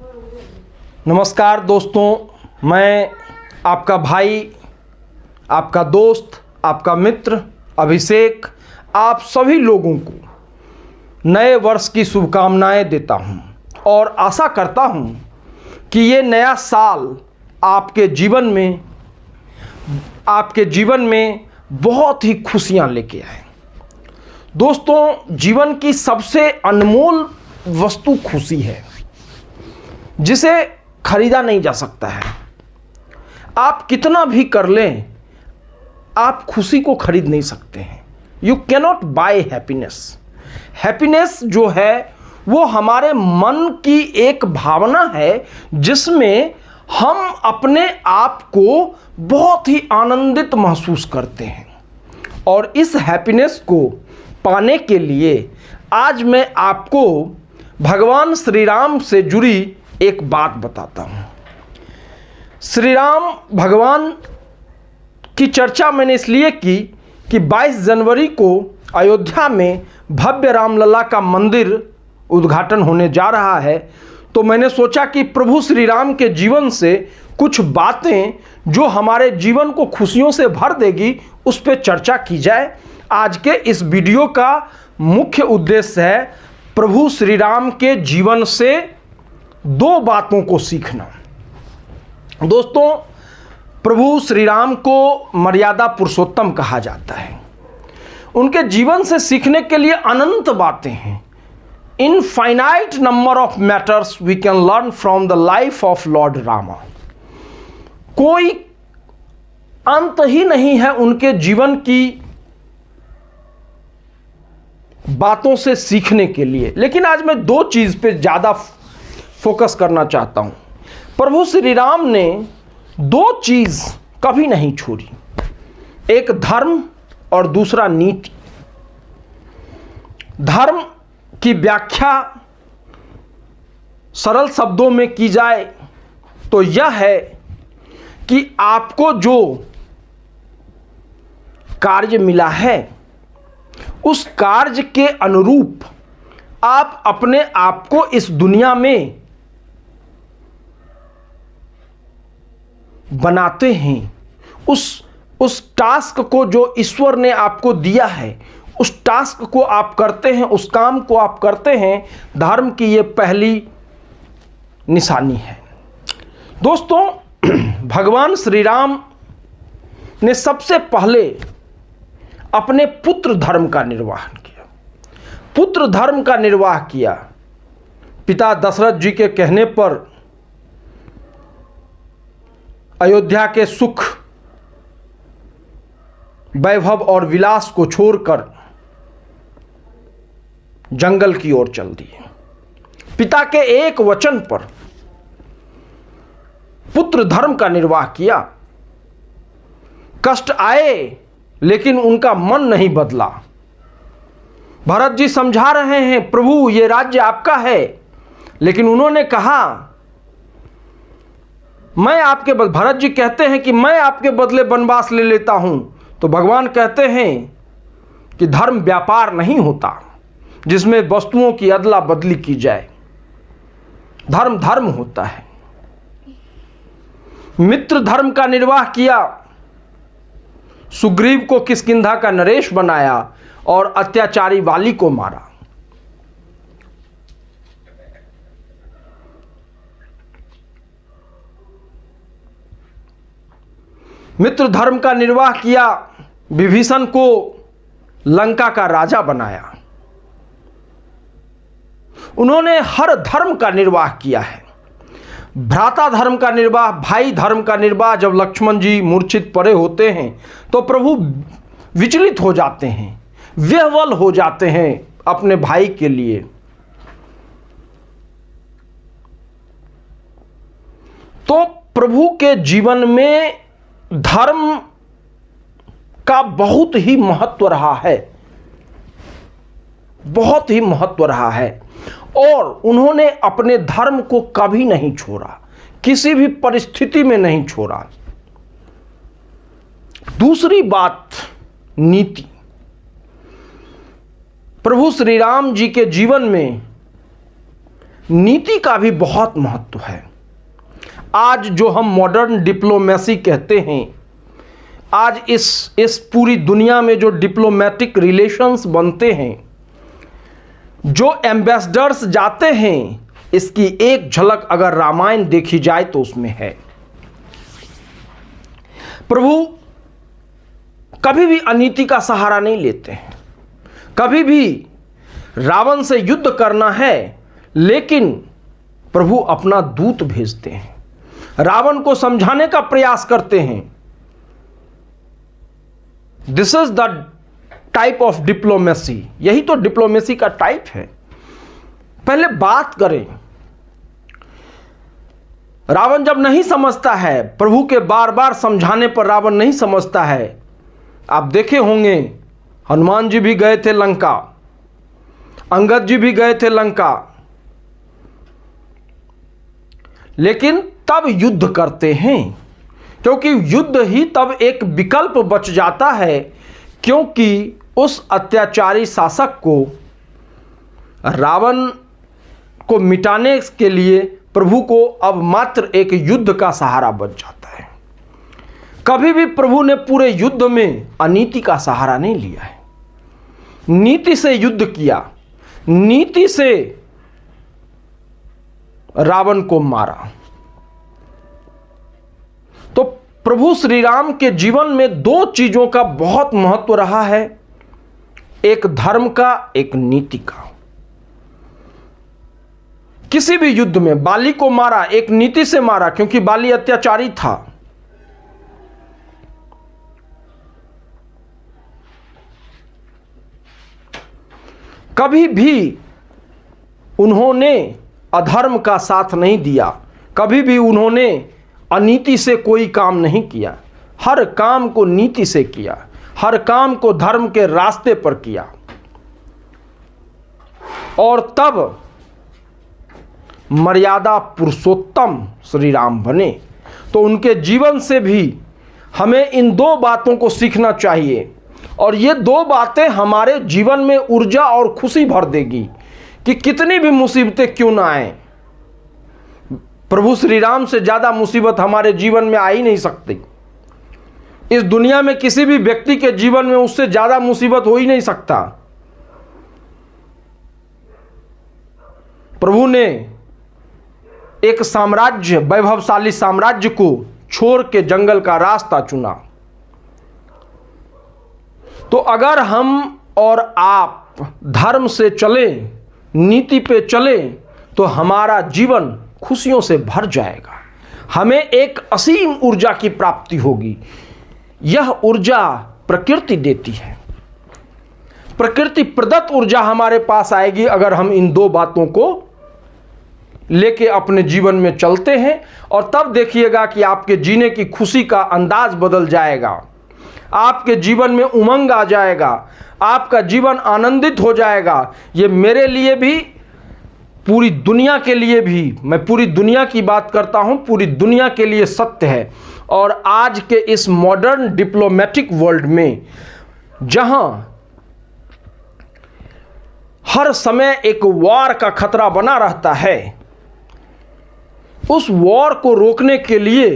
नमस्कार दोस्तों, मैं आपका भाई, आपका दोस्त, आपका मित्र अभिषेक आप सभी लोगों को नए वर्ष की शुभकामनाएं देता हूं और आशा करता हूं कि ये नया साल आपके जीवन में बहुत ही खुशियां लेके आए। दोस्तों, जीवन की सबसे अनमोल वस्तु खुशी है, जिसे खरीदा नहीं जा सकता है। आप कितना भी कर लें, आप खुशी को खरीद नहीं सकते हैं। You cannot buy happiness. Happiness जो है वो हमारे मन की एक भावना है जिसमें हम अपने आप को बहुत ही आनंदित महसूस करते हैं। और इस हैप्पीनेस को पाने के लिए आज मैं आपको भगवान श्री राम से जुड़ी एक बात बताता हूँ। श्री राम भगवान की चर्चा मैंने इसलिए की कि 22 जनवरी को अयोध्या में भव्य रामलला का मंदिर उद्घाटन होने जा रहा है। तो मैंने सोचा कि प्रभु श्री राम के जीवन से कुछ बातें जो हमारे जीवन को खुशियों से भर देगी, उस पर चर्चा की जाए। आज के इस वीडियो का मुख्य उद्देश्य है प्रभु श्री राम के जीवन से दो बातों को सीखना। दोस्तों, प्रभु श्री राम को मर्यादा पुरुषोत्तम कहा जाता है। उनके जीवन से सीखने के लिए अनंत बातें हैं। Infinite number of matters we can learn from the life of lord Rama. कोई अंत ही नहीं है उनके जीवन की बातों से सीखने के लिए। लेकिन आज मैं दो चीज पे ज्यादा फोकस करना चाहता हूं। प्रभु श्री राम ने दो चीज कभी नहीं छोड़ी, एक धर्म और दूसरा नीति। धर्म की व्याख्या सरल शब्दों में की जाए तो यह है कि आपको जो कार्य मिला है उस कार्य के अनुरूप आप अपने आप को इस दुनिया में बनाते हैं। उस टास्क को जो ईश्वर ने आपको दिया है, उस टास्क को आप करते हैं, उस काम को आप करते हैं। धर्म की ये पहली निशानी है। दोस्तों, भगवान श्री राम ने सबसे पहले अपने पुत्र धर्म का निर्वाह किया। पुत्र धर्म का निर्वाह किया। पिता दशरथ जी के कहने पर अयोध्या के सुख, वैभव और विलास को छोड़कर जंगल की ओर चल दिए। पिता के एक वचन पर पुत्र धर्म का निर्वाह किया। कष्ट आए लेकिन उनका मन नहीं बदला। भरत जी समझा रहे हैं, प्रभु ये राज्य आपका है, लेकिन उन्होंने कहा मैं आपके भरत जी कहते हैं कि मैं आपके बदले वनवास ले लेता हूं। तो भगवान कहते हैं कि धर्म व्यापार नहीं होता जिसमें वस्तुओं की अदला बदली की जाए। धर्म धर्म होता है। मित्र धर्म का निर्वाह किया। सुग्रीव को किष्किंधा का नरेश बनाया और अत्याचारी वाली को मारा। मित्र धर्म का निर्वाह किया। विभीषण को लंका का राजा बनाया। उन्होंने हर धर्म का निर्वाह किया है। भ्राता धर्म का निर्वाह, भाई धर्म का निर्वाह। जब लक्ष्मण जी मूर्छित पड़े होते हैं तो प्रभु विचलित हो जाते हैं, विह्वल हो जाते हैं अपने भाई के लिए। तो प्रभु के जीवन में धर्म का बहुत ही महत्व रहा है, बहुत ही महत्व रहा है। और उन्होंने अपने धर्म को कभी नहीं छोड़ा, किसी भी परिस्थिति में नहीं छोड़ा। दूसरी बात, नीति। प्रभु श्री राम जी के जीवन में नीति का भी बहुत महत्व है। आज जो हम मॉडर्न डिप्लोमेसी कहते हैं, आज इस पूरी दुनिया में जो डिप्लोमेटिक रिलेशंस बनते हैं, जो एम्बेसडर्स जाते हैं, इसकी एक झलक अगर रामायण देखी जाए तो उसमें है। प्रभु कभी भी अनीति का सहारा नहीं लेते हैं। कभी भी रावण से युद्ध करना है, लेकिन प्रभु अपना दूत भेजते हैं, रावण को समझाने का प्रयास करते हैं। This is the type of diplomacy. यही तो डिप्लोमेसी का टाइप है। पहले बात करें। रावण जब नहीं समझता है, प्रभु के बार बार समझाने पर रावण नहीं समझता है। आप देखे होंगे, हनुमान जी भी गए थे लंका, अंगद जी भी गए थे लंका, लेकिन तब युद्ध करते हैं, क्योंकि युद्ध ही तब एक विकल्प बच जाता है, क्योंकि उस अत्याचारी शासक को, रावण को मिटाने के लिए प्रभु को अब मात्र एक युद्ध का सहारा बच जाता है। कभी भी प्रभु ने पूरे युद्ध में अनीति का सहारा नहीं लिया है। नीति से युद्ध किया, नीति से रावण को मारा। तो प्रभु श्री राम के जीवन में दो चीजों का बहुत महत्व रहा है, एक धर्म का, एक नीति का। किसी भी युद्ध में बाली को मारा, एक नीति से मारा, क्योंकि बाली अत्याचारी था। कभी भी उन्होंने अधर्म का साथ नहीं दिया, कभी भी उन्होंने अनीति से कोई काम नहीं किया। हर काम को नीति से किया, हर काम को धर्म के रास्ते पर किया। और तब मर्यादा पुरुषोत्तम श्री राम बने। तो उनके जीवन से भी हमें इन दो बातों को सीखना चाहिए, और ये दो बातें हमारे जीवन में ऊर्जा और खुशी भर देगी कि कितनी भी मुसीबतें क्यों ना आए, प्रभु श्री राम से ज़्यादा मुसीबत हमारे जीवन में आ ही नहीं सकती। इस दुनिया में किसी भी व्यक्ति के जीवन में उससे ज़्यादा मुसीबत हो ही नहीं सकता। प्रभु ने एक साम्राज्य, वैभवशाली साम्राज्य को छोड़ के जंगल का रास्ता चुना। तो अगर हम और आप धर्म से चलें, नीति पे चलें, तो हमारा जीवन खुशियों से भर जाएगा। हमें एक असीम ऊर्जा की प्राप्ति होगी। यह ऊर्जा प्रकृति देती है, प्रकृति प्रदत्त ऊर्जा हमारे पास आएगी अगर हम इन दो बातों को लेके अपने जीवन में चलते हैं। और तब देखिएगा कि आपके जीने की खुशी का अंदाज बदल जाएगा, आपके जीवन में उमंग आ जाएगा, आपका जीवन आनंदित हो जाएगा। ये मेरे लिए भी, पूरी दुनिया के लिए भी, मैं पूरी दुनिया की बात करता हूँ, पूरी दुनिया के लिए सत्य है। और आज के इस मॉडर्न डिप्लोमेटिक वर्ल्ड में, जहां हर समय एक वॉर का खतरा बना रहता है, उस वॉर को रोकने के लिए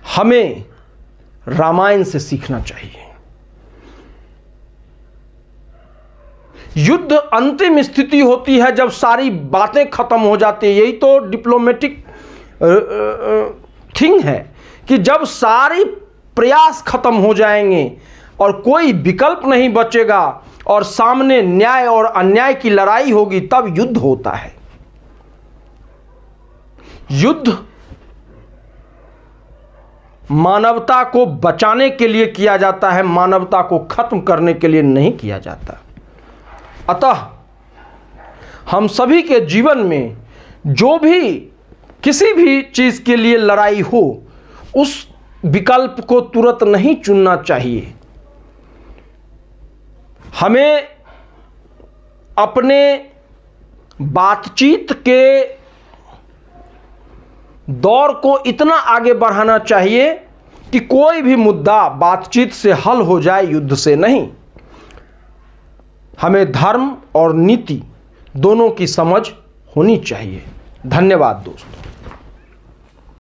हमें रामायण से सीखना चाहिए। युद्ध अंतिम स्थिति होती है जब सारी बातें खत्म हो जाती है। यही तो डिप्लोमेटिक थिंग है कि जब सारी प्रयास खत्म हो जाएंगे और कोई विकल्प नहीं बचेगा और सामने न्याय और अन्याय की लड़ाई होगी, तब युद्ध होता है। युद्ध मानवता को बचाने के लिए किया जाता है, मानवता को खत्म करने के लिए नहीं किया जाता। अतः हम सभी के जीवन में जो भी किसी भी चीज के लिए लड़ाई हो, उस विकल्प को तुरंत नहीं चुनना चाहिए। हमें अपने बातचीत के दौर को इतना आगे बढ़ाना चाहिए कि कोई भी मुद्दा बातचीत से हल हो जाए, युद्ध से नहीं। हमें धर्म और नीति दोनों की समझ होनी चाहिए। धन्यवाद दोस्तों।